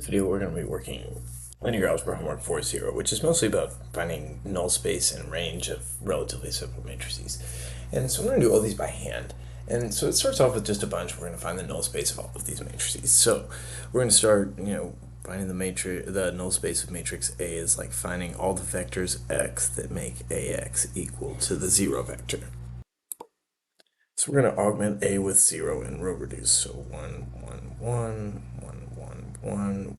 This video we're going to be working linear algebra homework 4.0, which is mostly about finding null space and range of relatively simple matrices. And so we're going to do all these by hand. And so it starts off with just a bunch. We're going to find the null space of all of these matrices. So we're going to start, finding the null space of matrix A is like finding all the vectors x that make AX equal to the 0 vector. So we're going to augment A with 0 and row reduce. So 1, 1, 1, 1, 1,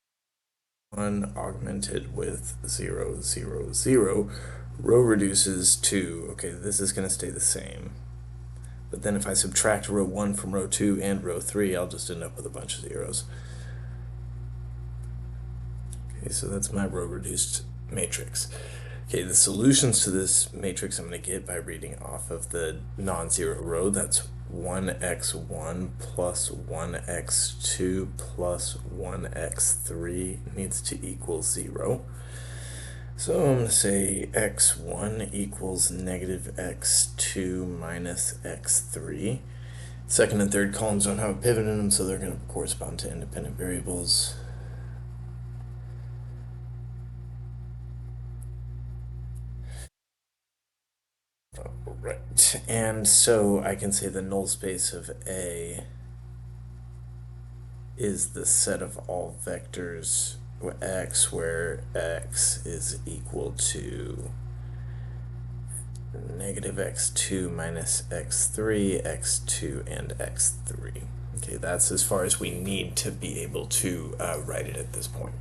1, augmented with 0, 0, 0. Row reduces to, okay, this is going to stay the same. But then if I subtract row 1 from row 2 and row 3, I'll just end up with a bunch of zeros. Okay, so that's my row reduced matrix. Okay, the solutions to this matrix I'm going to get by reading off of the non-zero row. That's 1x1 plus 1x2 plus 1x3 needs to equal 0. So I'm going to say x1 equals negative x2 minus x3. Second and third columns don't have a pivot in them, so they're going to correspond to independent variables. Right, and so I can say the null space of A is the set of all vectors x where x is equal to negative x2 minus x3, x2, and x3. Okay, that's as far as we need to be able to write it at this point.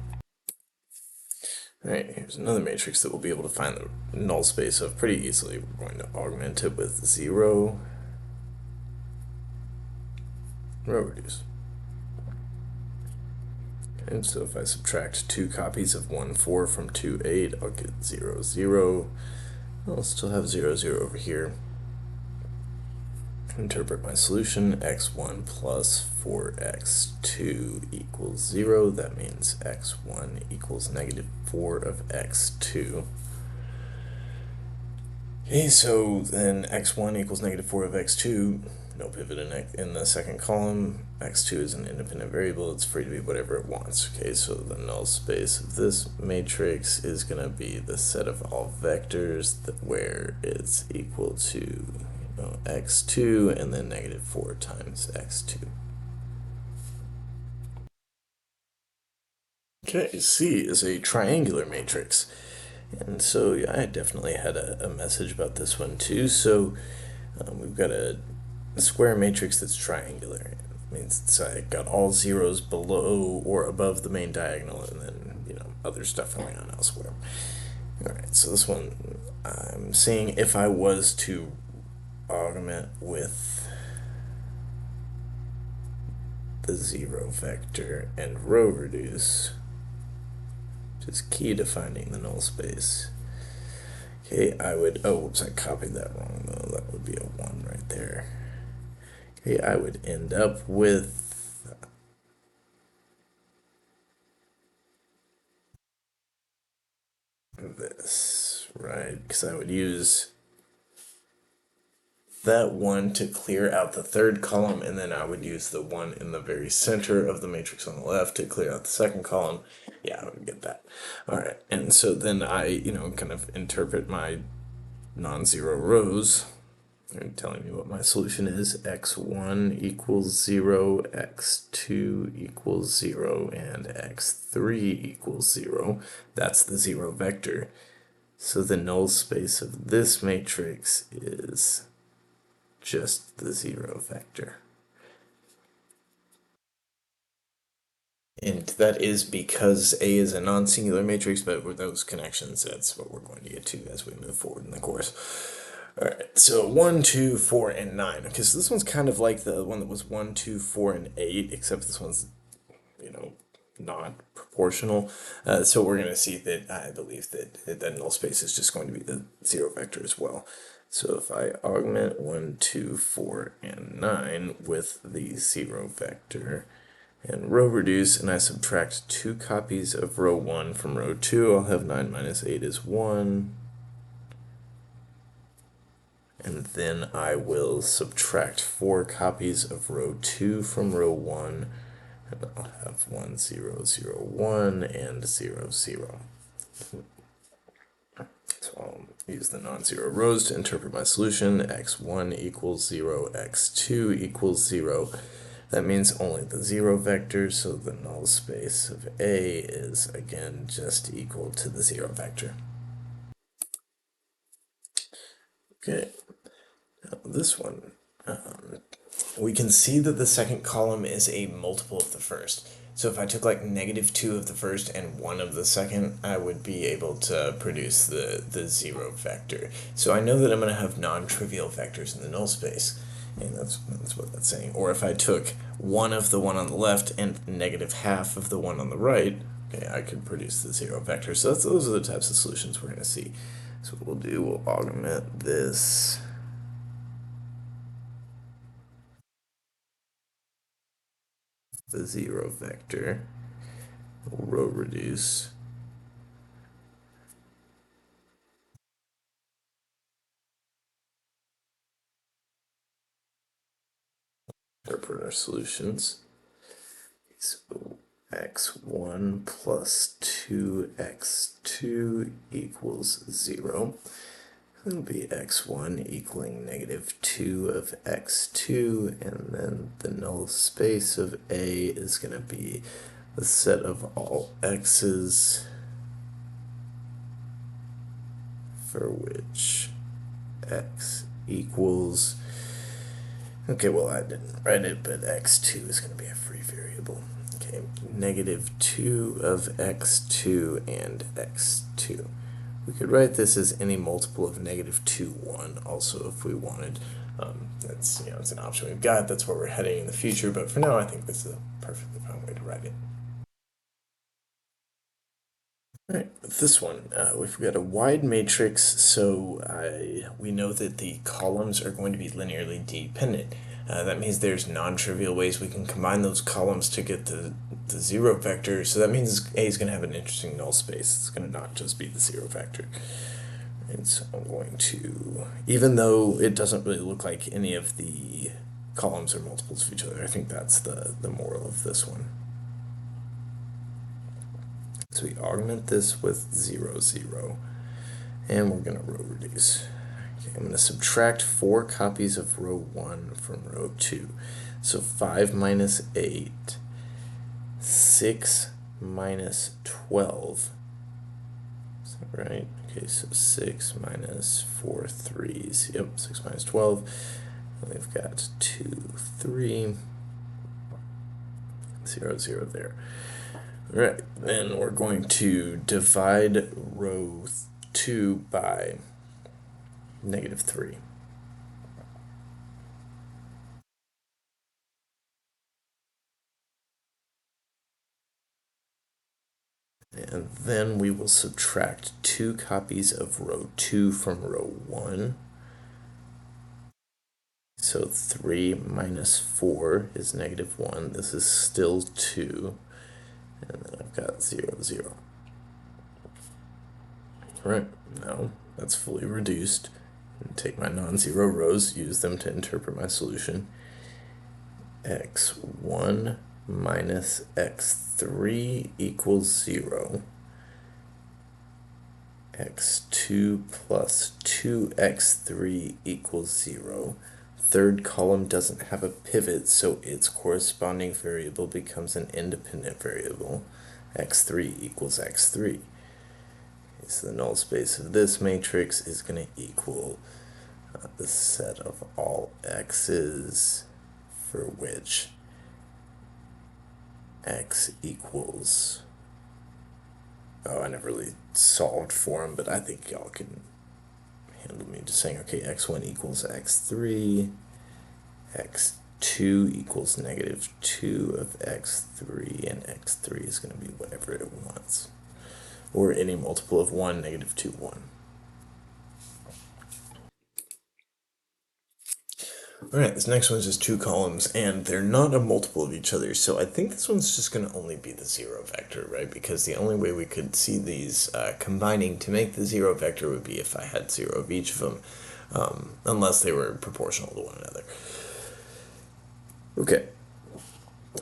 Alright, here's another matrix that we'll be able to find the null space of pretty easily. We're going to augment it with 0, row reduce. And so if I subtract 2 copies of 1, 4 from 2, 8, I'll get 0, 0. I'll still have 0, 0 over here. Interpret my solution, x1 plus 4x2 equals 0. That means x1 equals negative 4 of x2. Okay, so then x1 equals negative 4 of x2. No pivot in the second column. x2 is an independent variable. It's free to be whatever it wants. Okay, so the null space of this matrix is going to be the set of all vectors where it's equal to x2 and then negative 4 times x2. Okay, C is a triangular matrix. And so yeah, I definitely had a message about this one too. So we've got a square matrix that's triangular. It means it's got all zeros below or above the main diagonal, and then other stuff going on elsewhere. All right, so this one I'm seeing if I was to augment with the 0 vector and row reduce, which is key to finding the null space. Okay, I would, oh, whoops, I copied that wrong though. That would be a 1 right there. Okay, I would end up with this, right? Because I would use that 1 to clear out the third column, and then I would use the 1 in the very center of the matrix on the left to clear out the second column. Yeah, I would get that. All right, and so then I, kind of interpret my non-zero rows. They're telling me what my solution is. x1 equals 0, x2 equals 0, and x3 equals 0. That's the 0 vector. So the null space of this matrix is just the 0 vector. And that is because A is a non-singular matrix, but with those connections, that's what we're going to get to as we move forward in the course. Alright, so 1, 2, 4, and 9. Okay, so this one's kind of like the one that was 1, 2, 4, and 8, except this one's, not proportional. So we're going to see that I believe that the null space is just going to be the 0 vector as well. So if I augment 1, 2, 4, and 9 with the 0 vector and row reduce, and I subtract 2 copies of row 1 from row 2, I'll have 9 minus 8 is 1. And then I will subtract 4 copies of row 2 from row 1, and I'll have have 1, 0, 0, 1, and 0, 0. So I'll use the non-zero rows to interpret my solution. x1 equals 0, x2 equals 0. That means only the zero vector, so the null space of A is, again, just equal to the zero vector. Okay, now this one, we can see that the second column is a multiple of the first. So if I took like -2 of the first and 1 of the second, I would be able to produce the zero vector. So I know that I'm going to have non-trivial vectors in the null space. And that's what that's saying. Or if I took 1 of the one on the left and -1/2 of the one on the right, okay, I could produce the zero vector. So those are the types of solutions we're going to see. So what we'll do, we'll augment this. The zero vector. We'll row reduce. Interpret our solutions. So x1 plus 2x2 equals 0. It'll be x1 equaling -2 of x2, and then the null space of A is going to be the set of all x's for which x equals, okay, well I didn't write it, but x2 is going to be a free variable. Okay, -2 of x2 and x2. We could write this as any multiple of -2, 1 also if we wanted. That's, it's an option we've got. That's where we're heading in the future, but for now I think this is a perfectly fine way to write it. Alright, with this one, we've got a wide matrix, so we know that the columns are going to be linearly dependent. That means there's non-trivial ways we can combine those columns to get the zero vector, so that means A is going to have an interesting null space. It's going to not just be the zero vector. And so I'm going to, even though it doesn't really look like any of the columns are multiples of each other, I think that's the moral of this one. So we augment this with 0, 0, and we're going to row reduce. Okay, I'm going to subtract 4 copies of row 1 from row 2. So 5 minus 8, 6 minus 12. Is that right? Okay, so 6 minus 4 threes. Yep, 6 minus 12. And we've got 2, 3, 0, 0 there. All right, then we're going to divide row 2 by -3. And then we will subtract 2 copies of row 2 from row 1. So 3 minus 4 is -1. This is still 2. And then I've got 0, 0. All right, now that's fully reduced. And take my non-zero rows, use them to interpret my solution. x1 minus x3 equals 0. x2 plus 2x3 equals 0. Third column doesn't have a pivot, so its corresponding variable becomes an independent variable. x3 equals x3. So the null space of this matrix is going to equal the set of all x's for which x equals, oh, I never really solved for them, but I think y'all can handle me just saying, okay, x1 equals x3, x2 equals -2 of x3, and x3 is going to be whatever it wants, or any multiple of 1, -2, 1. Alright, this next one's just 2 columns, and they're not a multiple of each other, so I think this one's just going to only be the zero vector, right? Because the only way we could see these combining to make the zero vector would be if I had 0 of each of them, unless they were proportional to one another. Okay,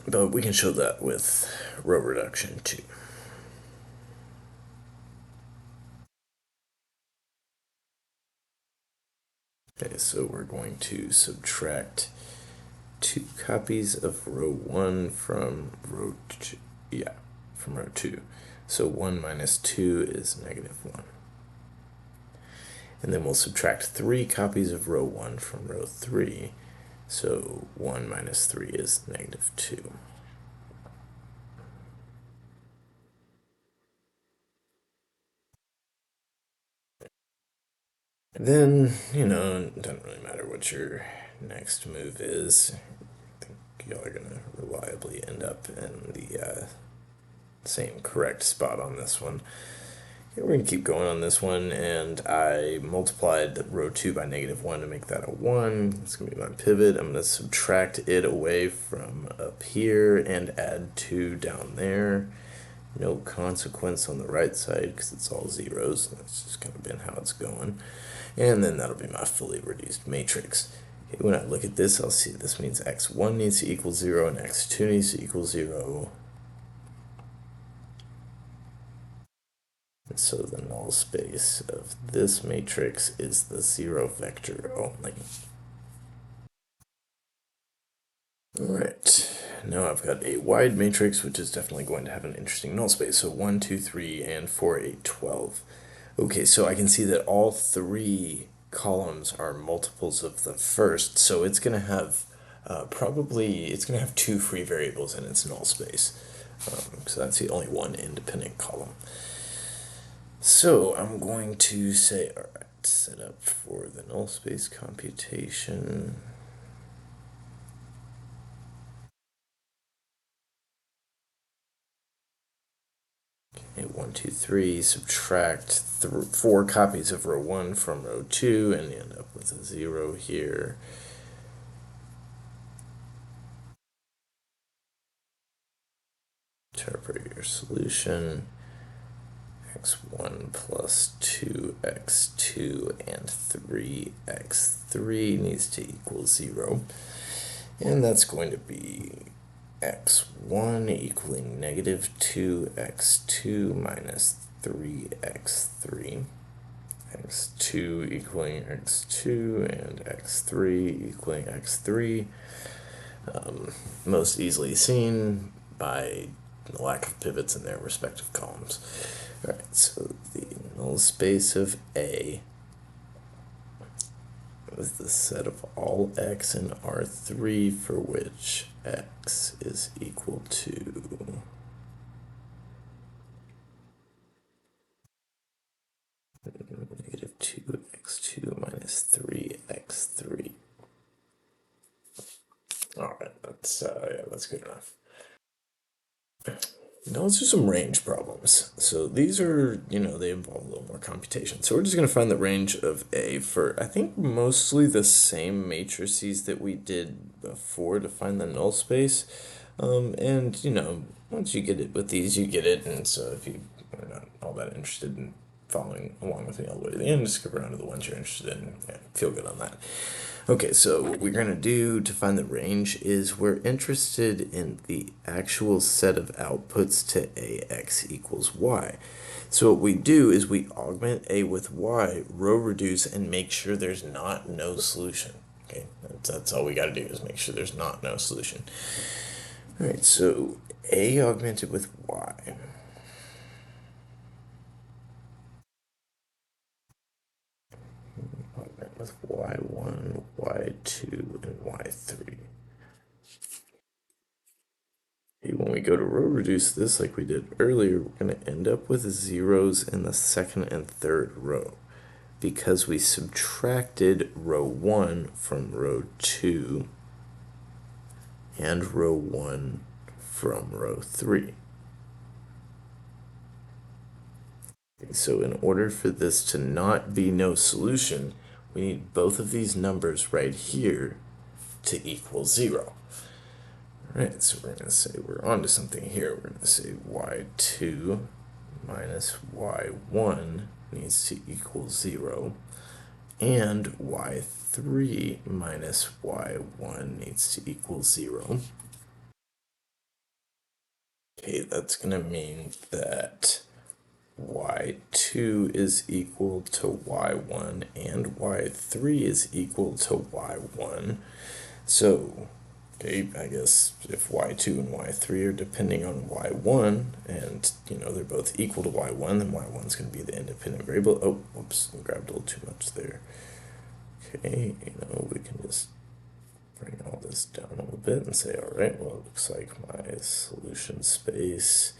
But we can show that with row reduction too. Okay, so we're going to subtract 2 copies of row 1 from row 2. Yeah, from row 2. So 1 minus 2 is -1. And then we'll subtract 3 copies of row 1 from row 3. So 1 minus 3 is -2. Then, it doesn't really matter what your next move is. I think y'all are going to reliably end up in the same correct spot on this one. Okay, we're going to keep going on this one, and I multiplied row 2 by -1 to make that a 1. It's going to be my pivot. I'm going to subtract it away from up here and add 2 down there. No consequence on the right side because it's all zeros. That's just kind of been how it's going. And then that'll be my fully reduced matrix. Okay, when I look at this, I'll see this means x1 needs to equal 0 and x2 needs to equal 0. And so the null space of this matrix is the 0 vector only. Alright, now I've got a wide matrix, which is definitely going to have an interesting null space. So 1, 2, 3, and 4, 8, 12. Okay, so I can see that all 3 columns are multiples of the first, so it's going to have it's going to have 2 free variables in its null space. So that's the only one independent column. So I'm going to say, all right, set up for the null space computation. Okay, 1, 2, 3, subtract 4 copies of row 1 from row 2, and you end up with a 0 here. Interpret your solution. x1 plus 2x2 and 3x3 needs to equal 0. And that's going to be x1 equaling -2x2 minus 3x3. x2 equaling x2 and x3 equaling x3. Most easily seen by the lack of pivots in their respective columns. Alright, so the null space of A is the set of all x in R3 for which x is equal to -2x2 minus 3x3. Alright, that's good enough. Now let's do some range problems. So these are, they involve a little more computation. So we're just going to find the range of A for, I think, mostly the same matrices that we did before to find the null space. And, once you get it with these, you get it. And so if you are not all that interested in following along with me all the way to the end, just skip around to the ones you're interested in. Yeah, feel good on that. Okay, so what we're going to do to find the range is we're interested in the actual set of outputs to ax equals y. So what we do is we augment a with y, row reduce, and make sure there's not no solution. Okay, that's all we got to do is make sure there's not no solution. All right, so a augmented with y. Augment with y1, y2, and y3. When we go to row reduce this like we did earlier, we're going to end up with zeros in the second and third row because we subtracted row 1 from row 2 and row 1 from row 3. So in order for this to not be no solution, we need both of these numbers right here to equal 0. Alright, so we're going to say we're on to something here. We're going to say y2 minus y1 needs to equal 0, and y3 minus y1 needs to equal 0. Okay, that's going to mean that y2 is equal to y1 and y3 is equal to y1. So, okay, I guess if y2 and y3 are depending on y1 and, they're both equal to y1, then y1 is going to be the independent variable. Oh, whoops, I grabbed a little too much there. Okay, we can just bring all this down a little bit and say, all right, well, it looks like my solution space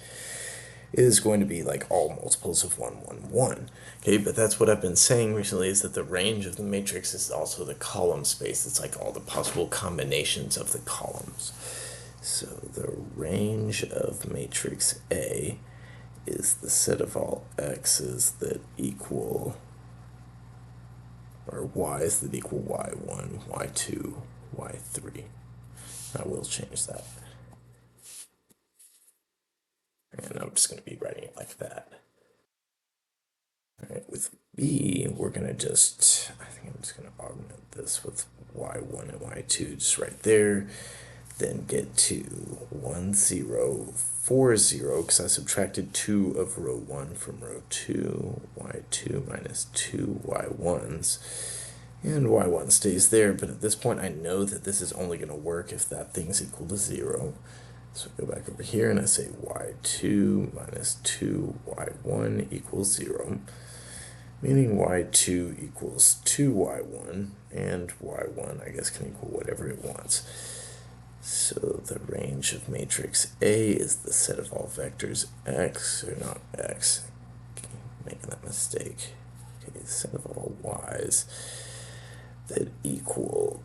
is going to be like all multiples of 1, 1, 1. Okay, but that's what I've been saying recently, is that the range of the matrix is also the column space. It's like all the possible combinations of the columns. So the range of matrix A is the set of all x's that equal, or y's that equal y1, y2, y3. I will change that. And I'm just going to be writing it like that. All right, with B, we're going to just, I think I'm just going to augment this with y1 and y2 just right there. Then get to 1, 0, 4, 0, because I subtracted 2 of row 1 from row 2, y2 minus 2 y1s. And y1 stays there, but at this point I know that this is only going to work if that thing's equal to 0. So I go back over here and I say y2 minus 2 y1 equals 0, meaning y2 equals 2y1, and y1 I guess can equal whatever it wants. So the range of matrix A is the set of all vectors x, or not x, making that mistake. Okay, the set of all y's that equal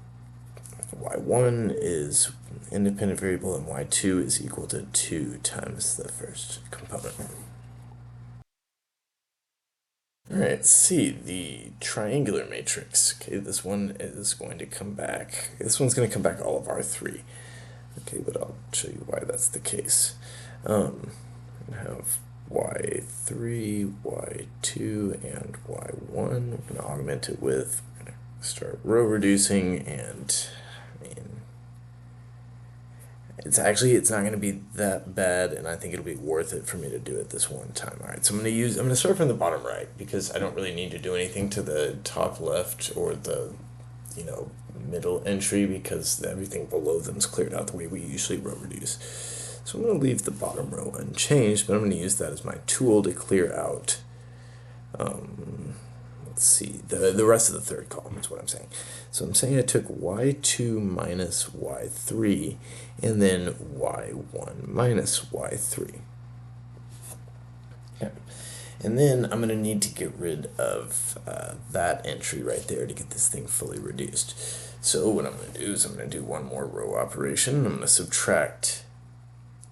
y1 is independent variable and y2 is equal to 2 times the first component. All right, C, the triangular matrix. Okay, this one is going to come back. This one's going to come back all of R3. Okay, but I'll show you why that's the case. We have y3, y2, and y1. We're going to augment it with, we're going to start row reducing, and it's not going to be that bad, and I think it'll be worth it for me to do it this one time. All right, so I'm going to start from the bottom right, because I don't really need to do anything to the top left or the, middle entry, because everything below them is cleared out the way we usually row reduce. So I'm going to leave the bottom row unchanged, but I'm going to use that as my tool to clear out, let's see, the rest of the third column is what I'm saying. So I'm saying I took y2 minus y3 and then y1 minus y3. Okay. And then I'm going to need to get rid of that entry right there to get this thing fully reduced. So what I'm going to do is I'm going to do one more row operation. I'm going to subtract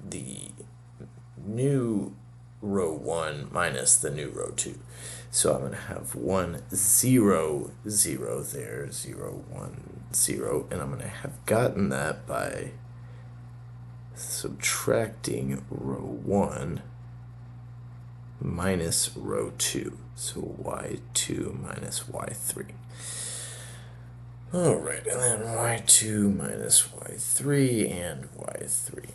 the new row 1 minus the new row 2. So I'm going to have 1, 0, 0 there, 0, 1, 0, and I'm going to have gotten that by subtracting row 1 minus row 2. So y2 minus y3. Alright, and then y2 minus y3 and y3.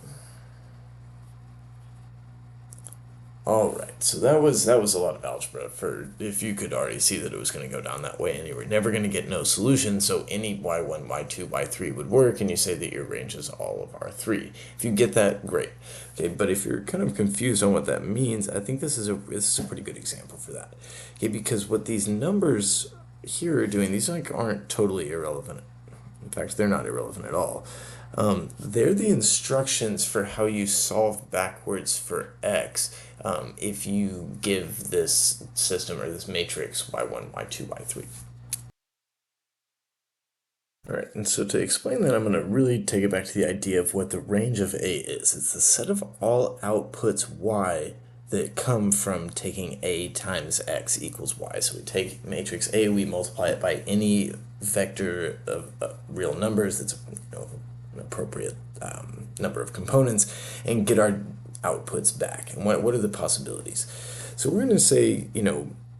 Alright, so that was a lot of algebra for if you could already see that it was going to go down that way and you were never going to get no solution, so any y1, y2, y3 would work, and you say that your range is all of R3. If you get that, great. Okay, but if you're kind of confused on what that means, I think this is a pretty good example for that. Okay, because what these numbers here are doing, these aren't totally irrelevant. In fact, they're not irrelevant at all. They're the instructions for how you solve backwards for x if you give this system or this matrix y1, y2, y3. Alright, and so to explain that, I'm going to really take it back to the idea of what the range of A is. It's the set of all outputs y that come from taking A times x equals y. So we take matrix A, we multiply it by any vector of real numbers that's an appropriate number of components, and get our outputs back. And what are the possibilities? So we're going to say,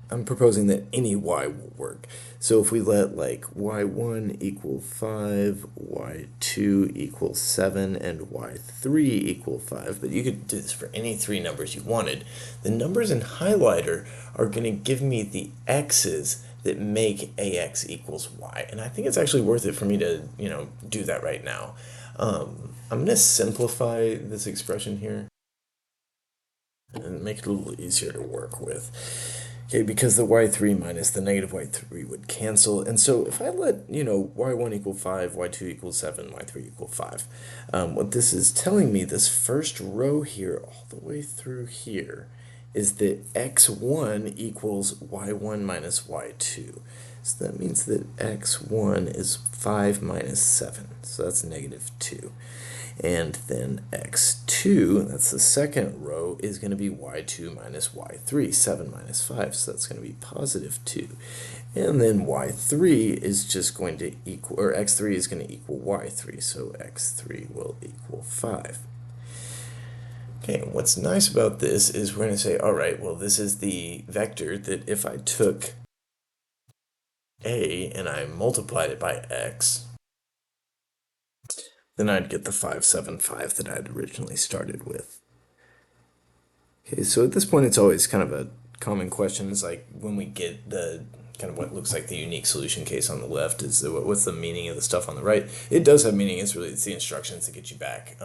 I'm proposing that any y will work. So if we let like y1 equal 5, y2 equal 7, and y3 equal 5, but you could do this for any three numbers you wanted, the numbers in highlighter are going to give me the x's that make ax equals y. And I think it's actually worth it for me to, do that right now. I'm going to simplify this expression here and make it a little easier to work with. Okay, because the y3 minus the negative y3 would cancel. And so if I let, y1 equal 5, y2 equal 7, y3 equal 5, what this is telling me, this first row here all the way through here, is that x1 equals y1 minus y2. So that means that x1 is 5 minus 7, so that's negative 2. And then x2, that's the second row, is going to be y2 minus y3, 7 minus 5, so that's going to be positive 2. And then y3 is just going to equal, or x3 is going to equal y3, so x3 will equal 5. Okay, and what's nice about this is we're going to say, all right, well, this is the vector that if I took a and I multiplied it by x, then I'd get the 5, 7, 5 that I'd originally started with. Okay, so at this point, it's always kind of a common question. Is like when we get the kind of what looks like the unique solution case on the left, is what's the meaning of the stuff on the right? It does have meaning. It's the instructions that get you back.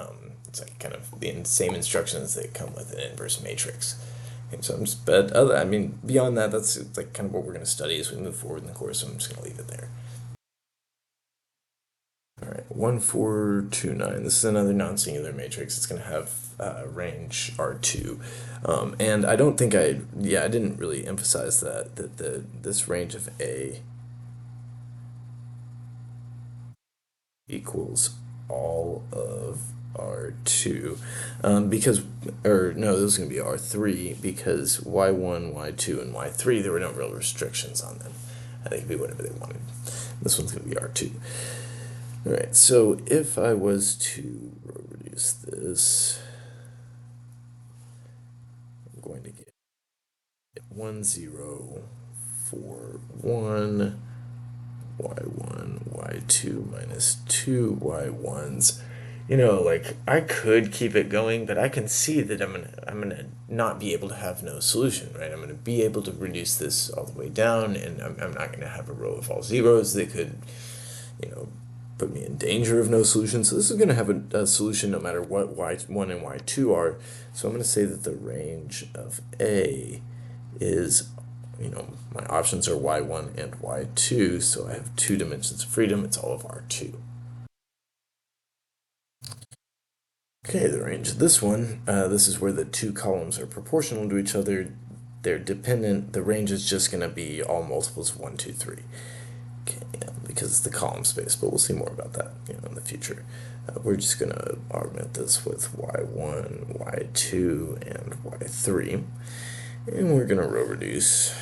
It's like kind of the same instructions that come with an inverse matrix. Okay, so beyond that, that's like kind of what we're going to study as we move forward in the course. So I'm just going to leave it there. All right, 1, 4, 2, 9. This is another non-singular matrix. It's going to have range R2. And I don't think I didn't really emphasize that this range of A equals all of R2 because, or no, this is going to be R3 because Y1, Y2, and Y3, there were no real restrictions on them. They could be whatever they wanted. This one's going to be R2. All right, so if I was to reduce this, I'm going to get 1, 0, 4, 1, y1, y2 minus 2 y1s. Like I could keep it going, but I can see that I'm gonna not be able to have no solution, right? I'm gonna be able to reduce this all the way down, and I'm not gonna have a row of all zeros that could, put me in danger of no solution. So this is going to have a solution no matter what y1 and y2 are. So I'm going to say that the range of A is, my options are y1 and y2. So I have 2 dimensions of freedom. It's all of R2. Okay, the range of this one, this is where the 2 columns are proportional to each other. They're dependent. The range is just going to be all multiples of 1, 2, 3. Okay, because it's the column space, but we'll see more about that in the future. We're just going to augment this with y1, y2, and y3. And we're going to row reduce.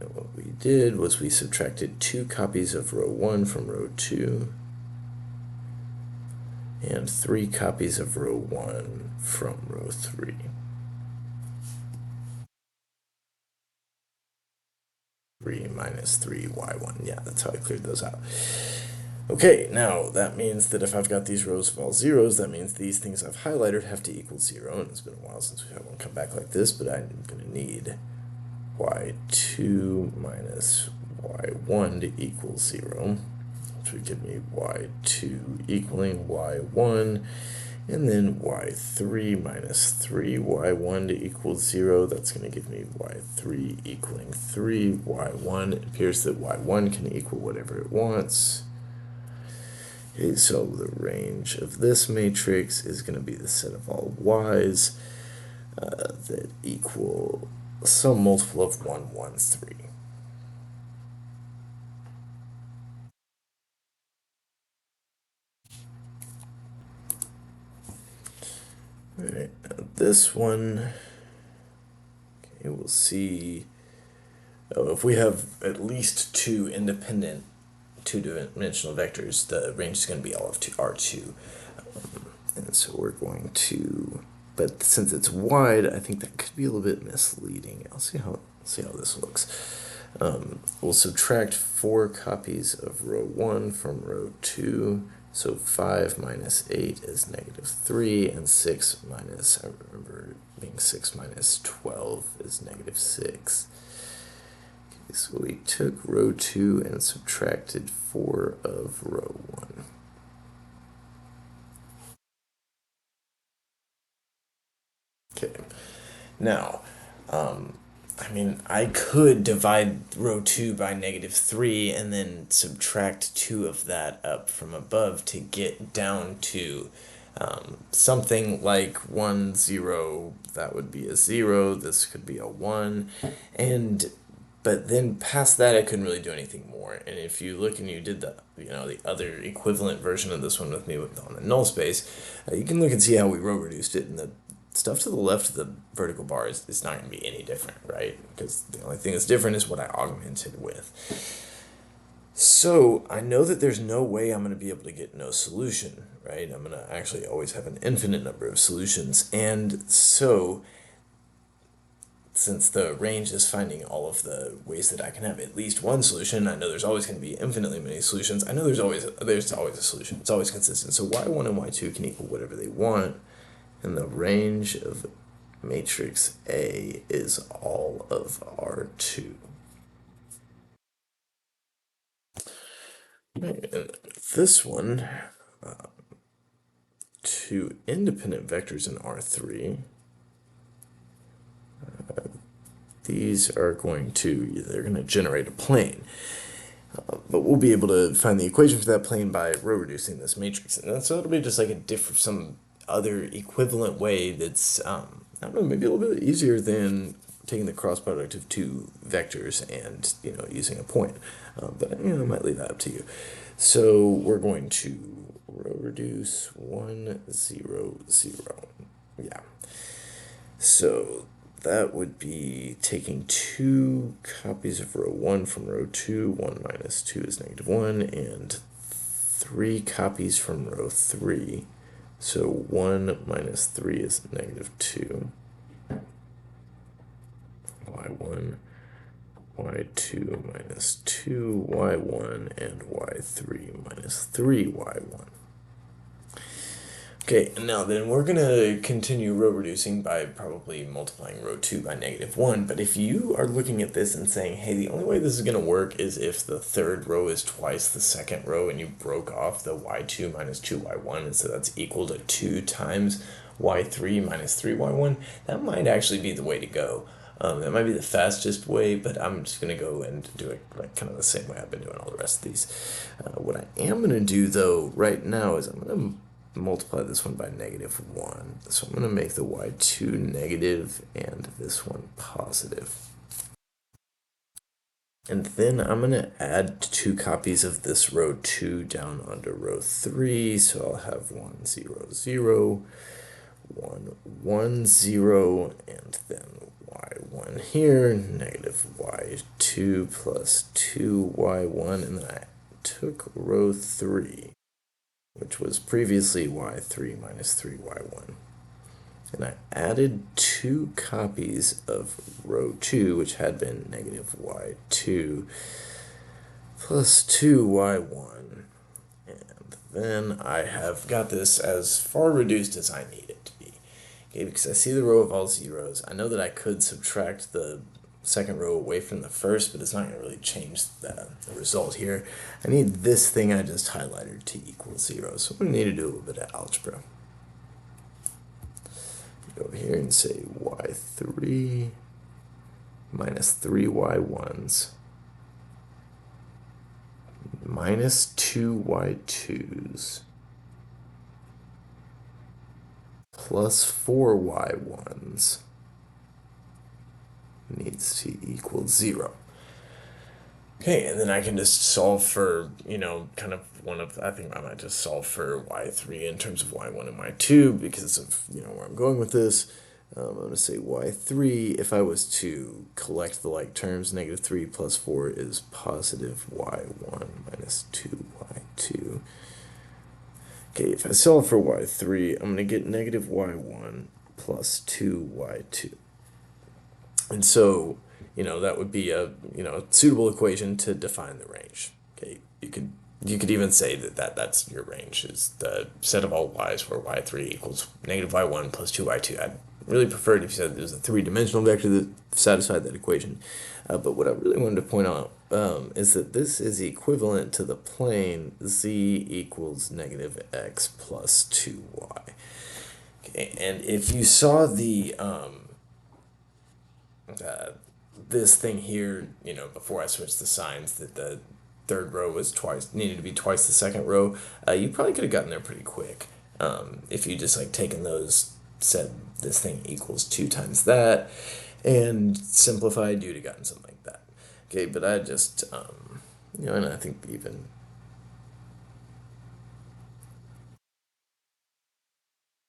And what we did was we subtracted 2 copies of row 1 from row 2 and 3 copies of row 1 from row 3. 3 minus 3 y1. Yeah, that's how I cleared those out. Okay, now that means that if I've got these rows of all zeros, that means these things I've highlighted have to equal 0. And it's been a while since we've had one come back like this, but I'm going to need y2 minus y1 to equal 0, which would give me y2 equaling y1. And then y3 minus 3y1 to equal 0. That's going to give me y3 equaling 3y1. It appears that y1 can equal whatever it wants. Okay, so the range of this matrix is going to be the set of all y's that equal some multiple of 1, 1, 3. All right, now this one, okay, we'll see. If we have at least 2 independent 2-dimensional vectors, the range is going to be all of R2. And so we're going to but since it's wide, I think that could be a little bit misleading. I'll see how this looks. We'll subtract 4 copies of row 1 from row 2. So 5 minus 8 is negative 3, and 6 minus, I remember being 6 minus 12 is negative 6. Okay, so we took row 2 and subtracted 4 of row 1. Okay, now, I mean, I could divide row 2 by negative 3 and then subtract 2 of that up from above to get down to something like 1, 0. That would be a 0. This could be a 1. But then past that, I couldn't really do anything more. And if you look and you did the other equivalent version of this one with me on the null space, you can look and see how we row reduced it, and the stuff to the left of the vertical bar is not going to be any different, right? Because the only thing that's different is what I augmented with. So I know that there's no way I'm going to be able to get no solution, right? I'm going to actually always have an infinite number of solutions. And so since the range is finding all of the ways that I can have at least one solution, I know there's always going to be infinitely many solutions. I know there's always a solution. It's always consistent. So y1 and y2 can equal whatever they want. And the range of matrix A is all of R2. Right, and this one, 2 independent vectors in R3. These are going to generate a plane. But we'll be able to find the equation for that plane by row reducing this matrix. And so it'll be just like some other equivalent way that's, I don't know, maybe a little bit easier than taking the cross product of 2 vectors and, using a point. But, I might leave that up to you. So we're going to row reduce 1, 0, 0. Yeah. So that would be taking 2 copies of row 1 from row 2. 1 minus 2 is negative 1, and 3 copies from row 3. So 1 minus 3 is negative 2. y1, y2 minus 2, y1, and y3 minus 3y1. Okay, and now then we're going to continue row reducing by probably multiplying row 2 by negative 1, but if you are looking at this and saying, hey, the only way this is going to work is if the third row is twice the second row and you broke off the y2 minus 2y1, and so that's equal to 2 times y3 minus 3y1, that might actually be the way to go. That might be the fastest way, but I'm just going to go and do it like kind of the same way I've been doing all the rest of these. What I am going to do, though, right now is I'm going to multiply this one by negative 1. So I'm going to make the y2 negative and this one positive. And then I'm going to add 2 copies of this row 2 down onto row 3. So I'll have 1, 0, 0, 1, 1, 0, and then y1 here, negative y2 plus 2y1, and then I took row 3, which was previously y3 minus 3y1. And I added 2 copies of row 2, which had been negative y2 plus 2y1. And then I have got this as far reduced as I need it to be. Okay, because I see the row of all zeros. I know that I could subtract the second row away from the first, but it's not going to really change the result here. I need this thing I just highlighted to equal 0. So I'm going to need to do a little bit of algebra. Go over here and say y3 minus 3y1s minus 2y2s plus 4y1s needs to equal 0. Okay, and then I can just solve for, I think I might just solve for y3 in terms of y1 and y2 because of, where I'm going with this. I'm going to say y3, if I was to collect the like terms, negative 3 plus 4 is positive y1 minus 2y2. Okay, if I solve for y3, I'm going to get negative y1 plus 2y2. And so, that would be a, suitable equation to define the range. Okay, you could even say that's your range, is the set of all y's where y3 equals negative y1 plus 2y2. I'd really prefer it if you said there's a three-dimensional vector that satisfied that equation. But what I really wanted to point out is that this is equivalent to the plane z equals negative x plus 2y. Okay, and if you saw the this thing here, before I switched the signs, that the third row was needed to be twice the second row, you probably could have gotten there pretty quick. If you just taken those, said this thing equals 2 times that, and simplified, you'd have gotten something like that. Okay, but I just, and I think even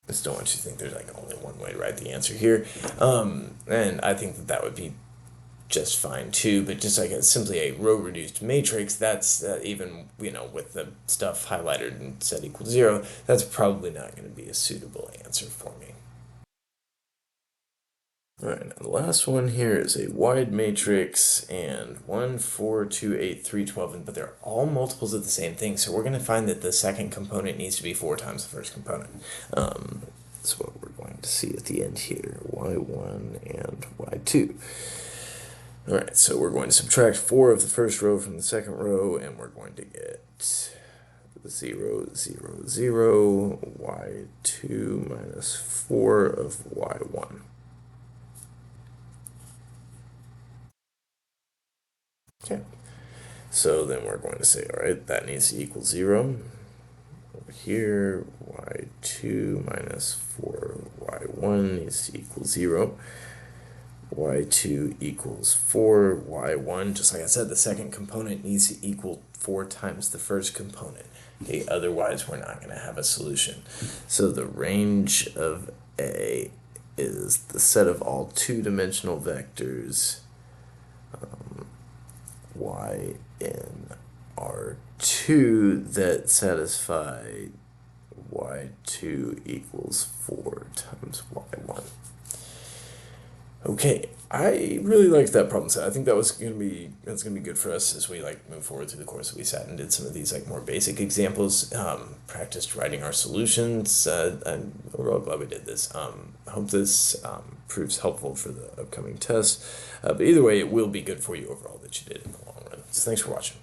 I just don't want you to think there's only one way to write the answer here. And I think that would be just fine too, but just simply a row reduced matrix, that's even with the stuff highlighted and set equal 0, that's probably not going to be a suitable answer for me. All right, now the last one here is a wide matrix, and 1, 4, 2, 8, 3, 12, but they're all multiples of the same thing, so we're going to find that the second component needs to be 4 times the first component. That's what we're going to see at the end here, y1 and y2. All right, so we're going to subtract 4 of the first row from the second row, and we're going to get 0, 0, 0, y2 minus 4 of y1. Okay, so then we're going to say, all right, that needs to equal 0. Over here, y2 minus 4 y1 needs to equal 0. y2 equals 4, y1, just like I said, the second component needs to equal 4 times the first component. Okay, otherwise we're not going to have a solution. So the range of A is the set of all two-dimensional vectors y in R2 that satisfy y2 equals 4 times y1. Okay, I really liked that problem set. I think that's gonna be good for us as we move forward through the course. We sat and did some of these more basic examples, practiced writing our solutions. I'm overall glad we did this. I hope this proves helpful for the upcoming test. But either way, it will be good for you overall that you did in the long run. So thanks for watching.